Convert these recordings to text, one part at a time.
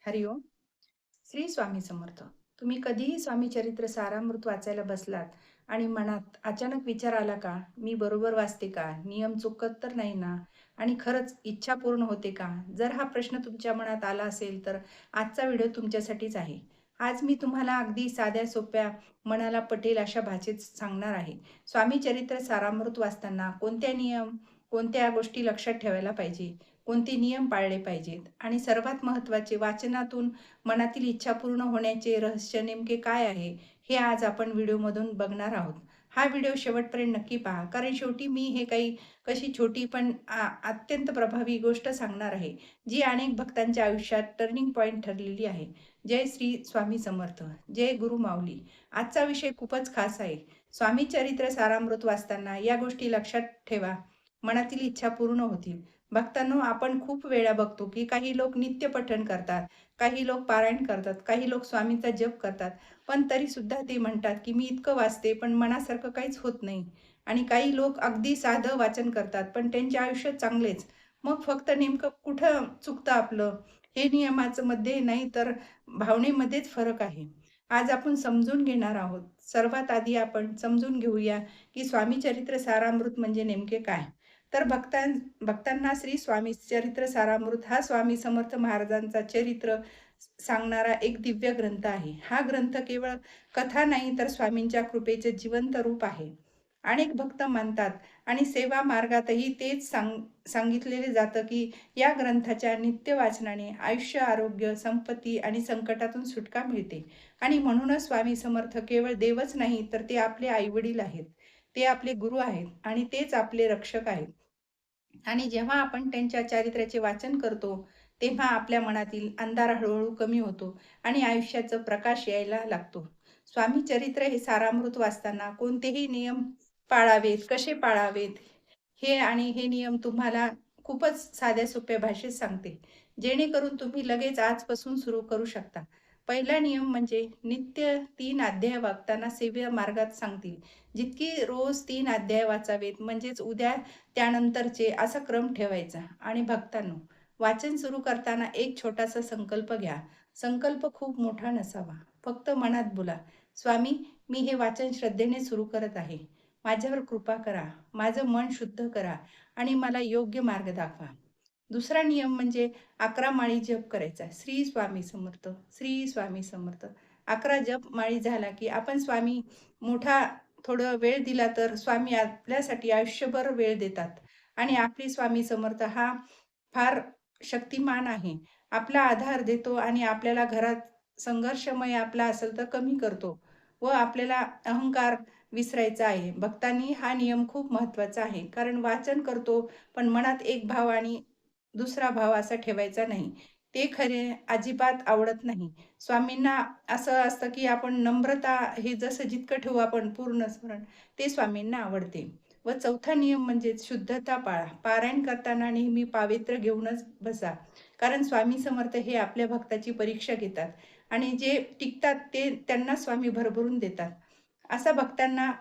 हरि ओम. श्री स्वामी समर्थ. तुम्ही कधीही स्वामी चरित्र सारामृत वाचायला बसलात आणि मनात अचानक विचार आला का, मी बरोबर वाचते का, नियम चुकत तर नाही ना, आणि खरंच इच्छा पूर्ण होते का? जर हा प्रश्न तुमच्या मनात आला असेल तर आजचा व्हिडिओ तुमच्यासाठीच आहे. आज मी तुम्हाला अगदी साध्या सोप्या, मनाला पटेल अशा भाषेत सांगणार आहे. स्वामी चरित्र सारामृत वाचताना कोणत्या नियम, कोणत्या गोष्टी लक्षात ठेवायला पाहिजे, कोणते नियम पाळले पाहिजेत, आणि सर्वात महत्त्वाचे, वाचनातून मनातील इच्छा पूर्ण होण्याचे रहस्य नेमके काय आहे, हे आज आपण व्हिडिओमधून बघणार आहोत. हा व्हिडिओ शेवटपर्यंत नक्की पहा, कारण शेवटी मी हे काही कशी छोटी पण अत्यंत प्रभावी गोष्ट सांगणार आहे, जी अनेक भक्तांच्या आयुष्यात टर्निंग पॉईंट ठरलेली आहे. जय श्री स्वामी समर्थ. जय गुरु माऊली. आजचा विषय खूपच खास आहे. स्वामी चरित्र सारामृत वाचताना या गोष्टी लक्षात ठेवा, मनातील इच्छा पूर्ण होतील. भक्तांनो, आपण खूप वेळा बघतो की काही लोक नित्य पठण करतात, काही लोक पारायण करतात, काही लोक स्वामींचा जप करतात, पण तरी सुद्धा ते म्हणतात की मी इतकं वाचते पण मनासारखं काहीच होत नाही. आणि काही लोक अगदी साधं वाचन करतात पण त्यांचे आयुष्य चांगलेच. मग फक्त नेमकं कुठं चुकतं आपलं? हे नियमाचं मध्ये नाही तर भावनेमध्येच फरक आहे. आज आपण समजून घेणार आहोत. सर्वात आधी आपण समजून घेऊया की स्वामी चरित्र सारामृत म्हणजे नेमके काय. तर भक्तांना श्री स्वामी चरित्र सारामृत हा स्वामी समर्थ महाराजांचा चरित्र सांगणारा एक दिव्य ग्रंथ आहे. हा ग्रंथ केवळ कथा नाही तर स्वामींच्या कृपेचे जिवंत रूप आहे. अनेक भक्त मानतात आणि सेवा मार्गातही तेच सांगितलेले जातं की या ग्रंथाच्या नित्य वाचनाने आयुष्य, आरोग्य, संपत्ती आणि संकटातून सुटका मिळते. आणि म्हणूनच स्वामी समर्थ केवळ देवच नाही तर ते आपले आईवडील आहेत, ते आपले गुरु आहेत आणि तेच आपले रक्षक आहेत. आणि जेव्हा आपण त्यांच्या चारित्र्याचे वाचन करतो, तेव्हा आपल्या मनातील अंधार हळूहळू कमी होतो आणि आयुष्याचा प्रकाश यायला लागतो. स्वामी चरित्र हे सारामृत वाचताना कोणतेही नियम पाळावेत, कसे पाळावेत, हे नियम तुम्हाला खूपच साध्या सोप्या भाषेत सांगते, जेणेकरून तुम्ही लगेच आजपासून सुरू करू शकता. पहिला नियम म्हणजे नित्य 3 अध्याय वाचताना सेव्य मार्गात सांगतील. जितकी रोज 3 अध्याय वाचावेत, म्हणजेच उद्या त्यानंतरचे, असा क्रम ठेवायचा. आणि भक्तांनो, वाचन सुरू करताना एक छोटासा संकल्प घ्या. संकल्प खूप मोठा नसावा. फक्त मनात बोला, स्वामी, मी हे वाचन श्रद्धेने सुरू करत आहे. माझ्यावर कृपा करा, माझं मन शुद्ध करा आणि मला योग्य मार्ग दाखवा. दुसरा नियम म्हणजे 11 माळी जप करायचा. श्री स्वामी समर्थ, श्री स्वामी समर्थ. 11 जप माळी झाला की आपण स्वामी मोठा थोडं वेळ दिला तर स्वामी आपल्यासाठी आयुष्यभर वेळ देतात. आणि आपली स्वामी समर्थ हा फार शक्तिमान आहे. आपला आधार देतो आणि आपल्याला घरात संघर्षमय आपला असेल तर कमी करतो व आपल्याला अहंकार विसरायचा आहे. भक्तांनी हा नियम खूप महत्त्वाचा आहे, कारण वाचन करतो पण मनात एक भाव आणि दुसरा भाव असा ठेवायचा नाही. ते खरे अजिबात आवडत नाही. स्वामींना असं असतं की आपण नम्रता हे जसं जितकं ठेवू आपण पूर्ण स्मरण, ते स्वामींना आवडते. व चौथा नियम म्हणजे शुद्धता पाळा. पारायण करताना नेहमी पावित्र्य घेऊनच बसा. कारण स्वामी समर्थ हे आपल्या भक्ताची परीक्षा घेतात आणि जे टिकतात ते त्यांना स्वामी भरभरून देतात. असा भक्तांना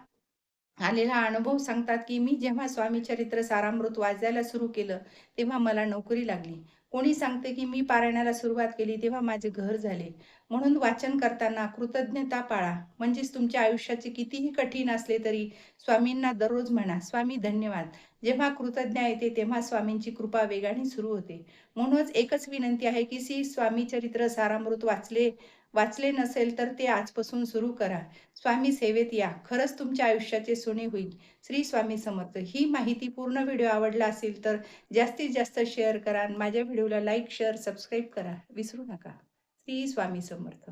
आलेला अनुभव सांगतात की मी जेव्हा स्वामी चरित्र सारामृत वाचायला सुरू केलं, तेव्हा मला नोकरी लागली. कोणी सांगते की मी पारायणाला सुरुवात केली तेव्हा माझे घर झाले. म्हणून वाचन करताना कृतज्ञता पाळा. म्हणजेच तुमच्या आयुष्याचे कितीही कठीण असले तरी स्वामींना दररोज म्हणा, स्वामी धन्यवाद. जेव्हा कृतज्ञता येते तेव्हा स्वामींची कृपा वेगाने सुरू होते. म्हणूनच एकच विनंती आहे की श्री स्वामी चरित्र सारामृत वाचले नसेल तर ते आजपासून सुरू करा. स्वामी सेवेत या. खरंच तुमच्या आयुष्याचे सोने होईल. श्री स्वामी समर्थ. ही माहिती पूर्ण व्हिडिओ आवडला असेल तर जास्तीत जास्त शेअर करा आणि माझ्या व्हिडिओला लाईक, शेअर, सबस्क्राईब करा विसरू नका. श्री स्वामी समर्थ.